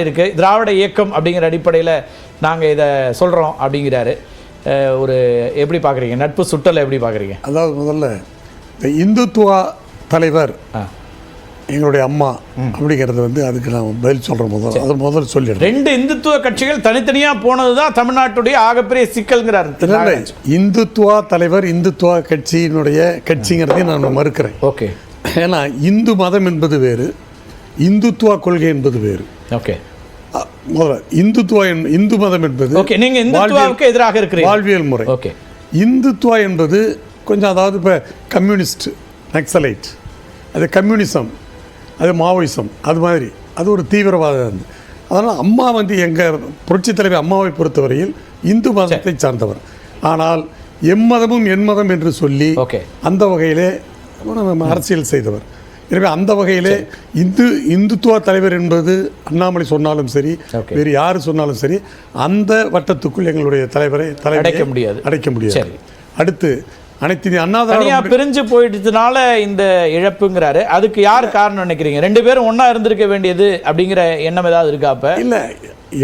இருக்கு. திராவிட இயக்கம் அப்படிங்கிற அடிப்படையில் நாங்கள் இதை சொல்கிறோம் அப்படிங்கிறாரு. ஒரு எப்படி பார்க்குறீங்க? நட்பு சுட்டலை எப்படி பார்க்குறீங்க? அதாவது முதல்ல இந்த இந்துத்துவா தலைவர் எங்களுடைய அம்மா அப்படிங்கிறது வந்து அதுக்கு நான் பதில் சொல்கிறேன். அது முதல்ல சொல்லிடுறேன். ரெண்டு இந்துத்துவ கட்சிகள் தனித்தனியாக போனது தான் தமிழ்நாட்டுடைய ஆகப்பெரிய சிக்கல்ங்கிறார். இந்துத்துவா தலைவர் இந்துத்துவா கட்சிங்கிறதையும் நான் மறுக்கிறேன். ஓகே. ஏன்னா இந்து மதம் என்பது வேறு, இந்துத்துவா கொள்கை என்பது வேறு. ஓகே. இந்து மதம் என்பது எதிராக இருக்கிற வாழ்வியல் முறை. ஓகே. இந்துத்துவா என்பது கொஞ்சம், அதாவது இப்போ கம்யூனிஸ்ட், நக்சலைட், அது கம்யூனிசம், அது மாவோயிசம், அது மாதிரி அது ஒரு தீவிரவாதம் இருந்து. அதனால் அம்மா வந்து எங்கள் புரட்சித் தலைவர் அம்மாவை பொறுத்தவரையில் இந்து மதத்தை சார்ந்தவர். ஆனால் எம்மதமும் என் மதம் என்று சொல்லி அந்த வகையிலே அரசியல் செய்தவர். எனவே அந்த வகையிலே இந்துத்துவ தலைவர் என்பது அண்ணாமலை சொன்னாலும் சரி, வேறு யாரு சொன்னாலும் சரி, அந்த வட்டத்துக்குள் எங்களுடைய தலைவரை அடைக்க முடியாது. அடுத்து அனைத்து அண்ணா திராவிட பிரிஞ்சு போயிட்டதுனால இந்த இழப்புங்கிறாரு. அதுக்கு யார் காரணம் நினைக்கிறீங்க? ரெண்டு பேரும் ஒன்னா இருந்திருக்க வேண்டியது அப்படிங்கிற எண்ணம் ஏதாவது இருக்கா? அப்ப இல்லை,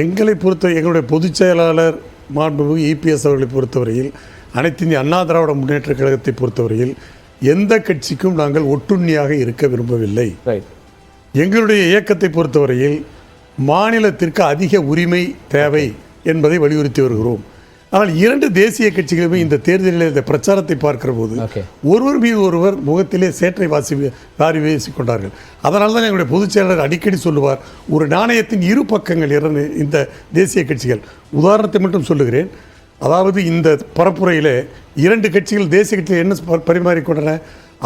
எங்களை பொறுத்த எங்களுடைய பொதுச் செயலாளர் மாண்புமிகு EPS அவர்களை பொறுத்தவரையில், அனைத்து இந்திய அண்ணா திராவிட முன்னேற்ற கழகத்தை பொறுத்தவரையில் எந்த கட்சிக்கும் நாங்கள் ஒட்டுண்ணியாக இருக்க விரும்பவில்லை. எங்களுடைய இயக்கத்தை பொறுத்தவரையில் மாநிலத்திற்கு அதிக உரிமை தேவை என்பதை வலியுறுத்தி வருகிறோம். ஆனால் இரண்டு தேசிய கட்சிகளுமே இந்த தேர்தலில் இந்த பிரச்சாரத்தை பார்க்கிற போது ஒருவர் மீது ஒருவர் முகத்திலே சேற்றை வாரி வீசி கொண்டார்கள். அதனால தான் எங்களுடைய பொதுச் செயலாளர் அடிக்கடி சொல்லுவார், ஒரு நாணயத்தின் இரு பக்கங்கள் இரண்டு இந்த தேசிய கட்சிகள். உதாரணத்தை மட்டும் சொல்லுகிறேன். அதாவது இந்த பரப்புரையில் இரண்டு கட்சிகள், தேசிய கட்சிகள் என்ன பரிமாறிக்கொண்டன?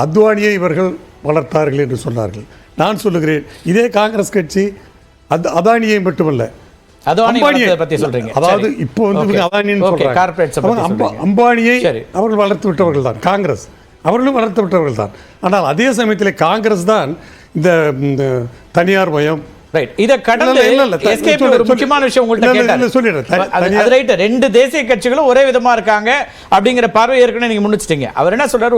அத்வானியை இவர்கள் வளர்த்தார்கள் என்று சொன்னார்கள். நான் சொல்லுகிறேன், இதே காங்கிரஸ் கட்சி அதானியை மட்டுமல்ல, அதாவது இப்போ வந்து அம்பானியை அவர்கள் வளர்த்து விட்டவர்கள் தான் காங்கிரஸ், அவர்களும் வளர்த்து விட்டவர்கள் தான். ஆனால் அதே சமயத்தில் காங்கிரஸ் தான் இந்த தனியார் மயம், முக்கியமான விஷயம் உங்கள்கிட்ட ரெண்டு தேசிய கட்சிகளும் ஒரே விதமா இருக்காங்க அப்படிங்கிற பார்வை ஏற்கனவே நீங்க முன்னிச்சிட்டீங்க. அவர் என்ன சொல்றாரு,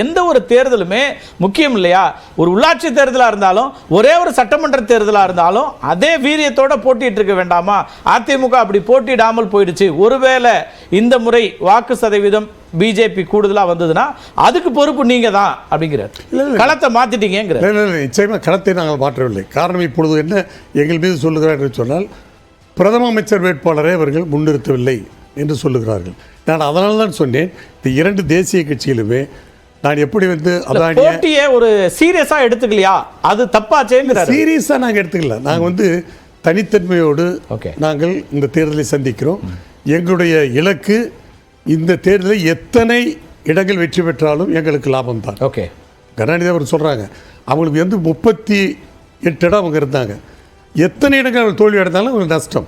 எந்த ஒரு தேர்தலுமே முக்கியம் இல்லையா? ஒரு உள்ளாட்சி தேர்தலா இருந்தாலும், ஒரே ஒரு சட்டமன்ற தேர்தலா இருந்தாலும் அதே வீரியத்தோட போட்டிட்டு இருக்க வேண்டாமா? அதிமுக அப்படி போட்டியிடாமல் போயிடுச்சு. ஒருவேளை இந்த முறை வாக்கு சதவீதம் பிஜேபி கூடுதலா வந்ததுன்னா அதுக்கு பொறுப்பு நீங்க தான் அப்படிங்கிறார். களத்தை மாத்திட்டீங்க. நிச்சயமா களத்தை நாங்கள் மாற்றவில்லை. காரணம், இப்பொழுது என்ன எங்கள் மீது சொல்லுகிறார் என்று சொன்னால், பிரதம அமைச்சர் வேட்பாளரை அவர்கள் முன்னிறுத்தவில்லை என்று சொல்லுகிறார்கள். நான் அதனால தான் சொன்னேன், இந்த இரண்டு தேசிய கட்சியிலுமே நான் எப்படி வந்து போட்டியை ஒரு சீரியஸா எடுத்துக்கலையா? அது தப்பாச்சேங்கிறார். சீரியஸா நாங்கள் எடுத்துக்கல. நாங்கள் வந்து தனித்தன்மையோடு நாங்கள் இந்த தேர்தலை சந்திக்கிறோம். எங்களுடைய இலக்கு இந்த தேர்தலில் எத்தனை இடங்கள் வெற்றி பெற்றாலும் எங்களுக்கு லாபம் தான். ஓகே. கருணாநிதி அவர் சொல்கிறாங்க, அவங்களுக்கு வந்து 38 இடம் அவங்க இருந்தாங்க, எத்தனை இடங்கள் அவர் தோல்வி அடைந்தாலும் அவங்களுக்கு நஷ்டம்.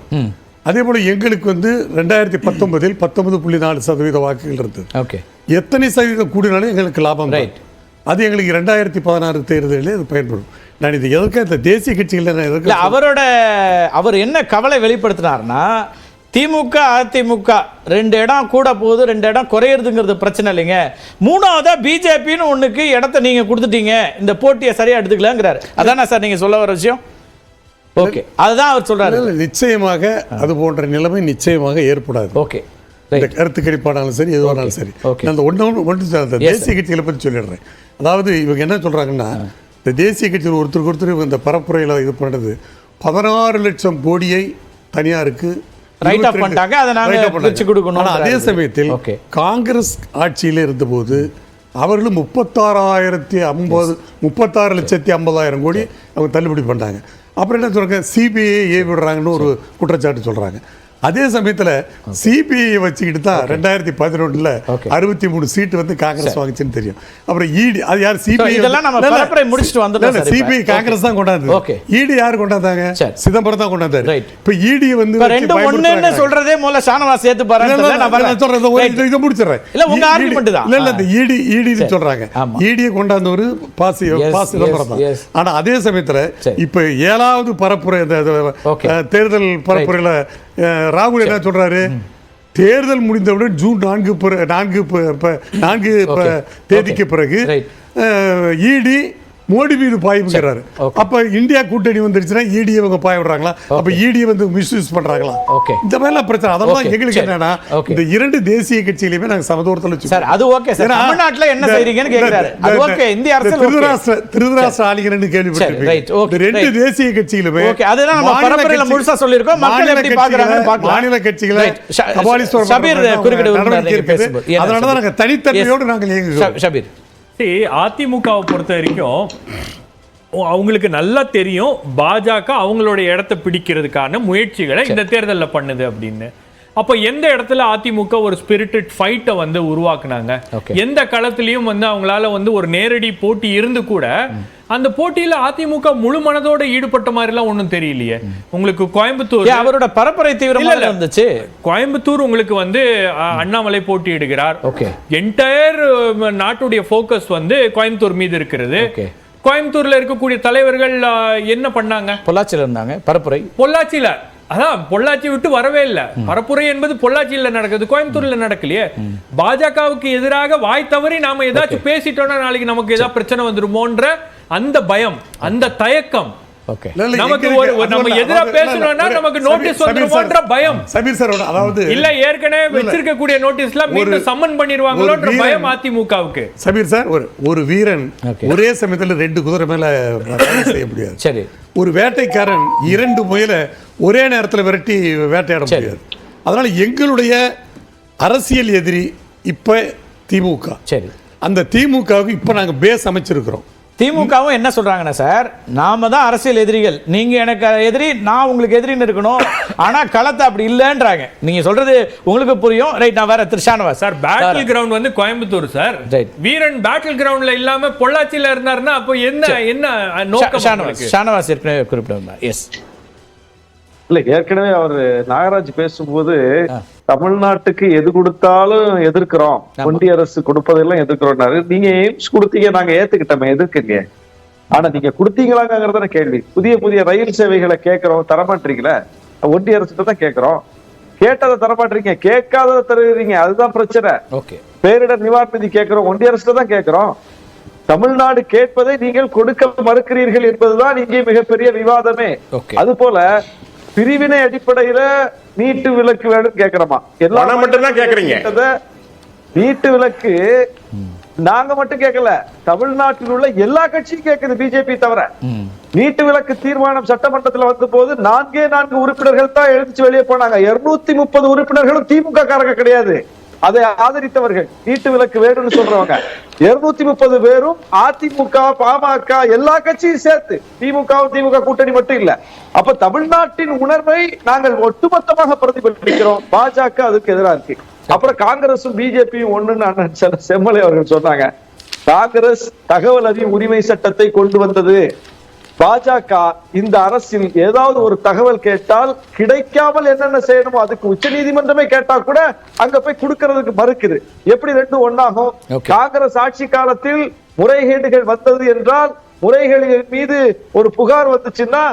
அதே போல் எங்களுக்கு வந்து 2019 19.4% வாக்குகள் இருந்தது. ஓகே. எத்தனை சதவீதம் கூடினாலும் எங்களுக்கு லாபம் தான். அது எங்களுக்கு 2016 தேர்தலில் அது பயன்படும். நான் இது எதற்காக இந்த தேசிய கட்சிகள் அவர் என்ன கவலை வெளிப்படுத்தினார்னா, திமுக அதிமுக 2 இடம் கூட போகுது, 2 இடம் குறையிறதுங்கிறது பிரச்சனை இல்லைங்க, மூணாவதா பிஜேபின்னு ஒண்ணுக்கு இடத்தை நீங்க கொடுத்துட்டீங்க, இந்த போட்டியை சரியா எடுத்துக்கலாங்கிறாரு. அதானே சார் நீங்க சொல்ல வர விஷயம்? ஓகே, அதுதான் அவர் சொல்றாரு. நிச்சயமாக அது போன்ற நிலைமை நிச்சயமாக ஏற்படாது. ஓகே. இந்த கருத்து கணிப்பானாலும் சரி, எதுவானாலும் சரி. அந்த ஒன்று தேசிய கட்சிகளை பற்றி சொல்லிடுறேன். அதாவது இவங்க என்ன சொல்றாங்கன்னா, இந்த தேசிய கட்சியில் ஒருத்தருக்கு ஒருத்தர் இந்த பரப்புரையில் இது பண்ணுறது 16 லட்சம் கோடியை தனியாருக்கு அதே சமயத்தில் காங்கிரஸ் ஆட்சியில் இருந்தபோது அவர்களும் 36,50,000 கோடி அவங்க தள்ளுபடி பண்ணாங்க. அப்புறம் என்ன சொல்றாங்க, சிபிஐ விடுறாங்கன்னு ஒரு குற்றச்சாட்டு சொல்றாங்க. அதே சமயத்தில் சிபிஐ வச்சுக்கிட்டு தான் 2011 63 சீட்டு வந்து காங்கிரஸ் வாங்கிச்சுன்னு தெரியும். அப்புறம் இடி, அது யார்? சிபிஐ காங்கிரஸ் தான் கொண்டாந்து. இடி யார் கொண்டாந்தாங்க? சிதம்பரம் தான் கொண்டாந்தாரு. இப்ப இடி வந்து சொல்றதே முதல்ல ஷானவாஸ் சேர்த்து பாருங்க. இதை முடிச்சிடுறேன். இடி சொல்றாங்க, இடியை கொண்டாந்தவர் சிதம்பரம் தான். ஆனா அதே சமயத்தில் இப்ப 7வது பரப்புரை தேர்தல் பரப்புரையில ராகுல் என்ன சொல்றாரு, தேர்தல் முடிந்தவுடன் ஜூன் 4 தேதிக்கு பிறகு இடி மோடி மீது பாயுங்கிறாரு. அப்ப இந்தியா கூட்டணி வந்துருச்சுன்னா இடி இவங்க பாய விடுறாங்களா? அப்ப இடி வந்து மிஸ்யூஸ் பண்றாங்களா? இந்த மாதிரி எல்லாம் பிரச்சனை. அதெல்லாம் எங்களுக்கு என்னன்னா இந்த இரண்டு தேசிய கட்சியிலுமே நாங்க சமதூரத்துல சார் அது ஓகே சார். தமிழ்நாட்டுல என்ன செய்றீங்கன்னு கேக்குறாரு. அது ஓகே. இந்திய அரசு திருதராஷ்டிர ஆளுங்கன்னு கேள்விப்பட்டிருக்கீங்க. ரெண்டு தேசிய கட்சியிலுமே ஓகே. அதெல்லாம் நம்ம பரம்பரையில முழுசா சொல்லிருக்கோம். மக்கள் எப்படி பாக்குறாங்கன்னு பார்க்கலாம். மாநில கட்சிகளை ஷபீர் குறுக்கிட உரிமை. அதனால தான் நாங்க தனித்தன்மையோடு நாங்கள் இயங்குகிறோம். ஷபீர், அதிமுகவை பொறுத்த வரைக்கும் அவங்களுக்கு நல்லா தெரியும் பாஜக அவங்களுடைய இடத்தை பிடிக்கிறதுக்கான முயற்சிகளை இந்த தேர்தலில் பண்ணுது அப்படின்னு. அப்ப எந்த இடத்துல அதிமுக ஒரு ஸ்பிரிட்டட் ஃபைட்டை வந்து உருவாக்குனாங்க? எந்த களத்திலையும் வந்து அவங்களால வந்து ஒரு நேரடி போட்டி இருந்து கூட அந்த போட்டியில அதிமுக முழு மனதோட ஈடுபட்ட மாதிரி எல்லாம் ஒண்ணும் தெரியலையே. உங்களுக்கு கோயம்புத்தூர் அவரோட பரப்புரை தீவிரமா இருந்துச்சு. கோயம்புத்தூர் உங்களுக்கு வந்து அண்ணாமலை போட்டியிடுகிறார். என்டையர் நாட்டுடைய போக்கஸ் வந்து கோயம்புத்தூர் மீது இருக்கிறது. கோயம்புத்தூர்ல இருக்கக்கூடிய தலைவர்கள் என்ன பண்ணாங்க? பொள்ளாச்சியில இருந்தாங்க. பரப்புரை பொள்ளாச்சியில, அதான் பொள்ளாச்சி விட்டு வரவே இல்லை. பரப்புரை என்பது பொள்ளாச்சியில நடக்குது, கோயம்புத்தூர்ல நடக்கலையே. பாஜகவுக்கு எதிராக வாய் தவறி நாம ஏதாச்சும் பேசிட்டோம்னா நாளைக்கு நமக்கு ஏதாவது பிரச்சனை வந்துருமோன்ற அந்த பயம், அந்த தயக்கம், நமக்கு நம்ம எதிரா பேசணும்னா நமக்கு நோட்டீஸ் வந்துருமோன்ற பயம். சபீர் சார், அதாவது இல்ல ஏற்கனவே வச்சிருக்கக்கூடிய நோட்டீஸ்ல மீண்டும் சம்மன் பண்ணிடுவாங்களோன்ற பயம் அதிமுகவுக்கு. சபீர் சார், ஒரு வீரன் ஒரே சமயத்துல 2 குதிரை மேல செய்ய முடியாது. சரி, ஒரு வேட்டைக்காரன் 2 முயலை ஒரே நேரத்தில் விரட்டி வேட்டையாட முடியாது. அதனால எங்களுடைய அரசியல் எதிரி இப்ப திமுக. சரி, அந்த திமுகவுக்கு இப்ப நாங்க பேஸ் அமைச்சிருக்கிறோம். திமுகவும் என்ன சொல்றாங்கன்னா சார், நாம தான் அரசியல் எதிரிகள், நீங்க எனக்கு எதிரி, நான் உங்களுக்கு எதிரின்னு இருக்கணும். ஆனா களத்தை அப்படி இல்லைன்றாங்க. நீங்க சொல்றது உங்களுக்கு புரியும். ரைட், நான் வேற திருஷானவா சார். பேட்டில் கிரவுண்ட் வந்து கோயம்புத்தூர் சார். வீரன் பேட்டில் கிரவுண்ட்ல இல்லாம பொள்ளாச்சியில இருந்தாருன்னா அப்போ என்ன நோக்கம்? ஷானவாஸ் ஏற்கனவே குறிப்பிட்டாங்க. எஸ், இல்ல ஏற்கனவே அவர் நாகராஜ் பேசும்போது தமிழ்நாட்டுக்கு எது கொடுத்தாலும் எதிர்க்கிறோம், ஒன்றிய அரசு கொடுப்பதெல்லாம் எதிர்க்கிறோம்னாரு. நீங்க எய்ம்ஸ் கொடுத்தீங்க, நாங்க ஏத்துக்கிட்டோமே, எதிர்க்கீங்க. ஆனா நீங்க கொடுத்தீங்களாங்கிறத கேள்வி. புதிய ரயில் சேவைகளை கேட்கிறோம், தரமாட்டீங்களா? ஒன்றிய அரசு தான் கேட்கிறோம். கேட்டதை தரமாட்டீங்க, கேட்காததை தருவீங்க. அதுதான் பிரச்சனை. பேரிடர் நிவாரண நிதி கேட்கிறோம், ஒன்றிய அரசு தான் கேட்கிறோம். தமிழ்நாடு கேட்பதை நீங்கள் கொடுக்க மறுக்கிறீர்கள் என்பதுதான் இங்கே மிகப்பெரிய விவாதமே. அது போல பிரிவினை அடிப்படையில நீட்டு விலக்கு வேணும் கேட்கிறோமா? எல்லாம் மட்டும் தான் கேக்குறீங்க. நீட்டு விலக்கு நாங்க மட்டும் கேட்கல, தமிழ்நாட்டில் உள்ள எல்லா கட்சியும் கேட்குது, பிஜேபி தவிர. நீட்டு விலக்கு தீர்மானம் சட்டமன்றத்தில் வந்த போது 4 உறுப்பினர்கள் தான் எழுதிச்சு வெளியே போனாங்க. 230 உறுப்பினர்களும் திமுக காரங்க கிடையாது, அதை ஆதரித்தவர்கள். நீட்டு விலக்கு வேணும்னு சொல்றவங்க 230 பேரும் அதிமுக, பாமக எல்லா கட்சியும் சேர்த்து, திமுக கூட்டணி மட்டும் இல்ல. அப்ப தமிழ்நாட்டின் உணர்வை நாங்கள் ஒட்டுமொத்தமாக பிரதிபலிக்கிறோம். பாஜக அதுக்கு எதிராக இருக்கு. அப்புறம் காங்கிரசும் பிஜேபியும் ஒண்ணுன்னு அண்ணன் செம்மலை அவர்கள் சொன்னாங்க. காங்கிரஸ் தகவல் அறியும் உரிமை சட்டத்தை கொண்டு வந்தது. பாஜக இந்த அரசில் ஏதாவது ஒரு தகவல் கேட்டால் கிடைக்காமல் என்னென்ன செய்யணுமோ அதுக்கு உச்ச நீதிமன்றமே கேட்டா கூட அங்க போய் கொடுக்கறதுக்கு மறுக்குது. எப்படி 2 ஒன்னாகும்? காங்கிரஸ் ஆட்சி காலத்தில் முறைகேடுகள் வந்தது என்றால், முறைகேடுகள் மீது ஒரு புகார் வந்துச்சுன்னா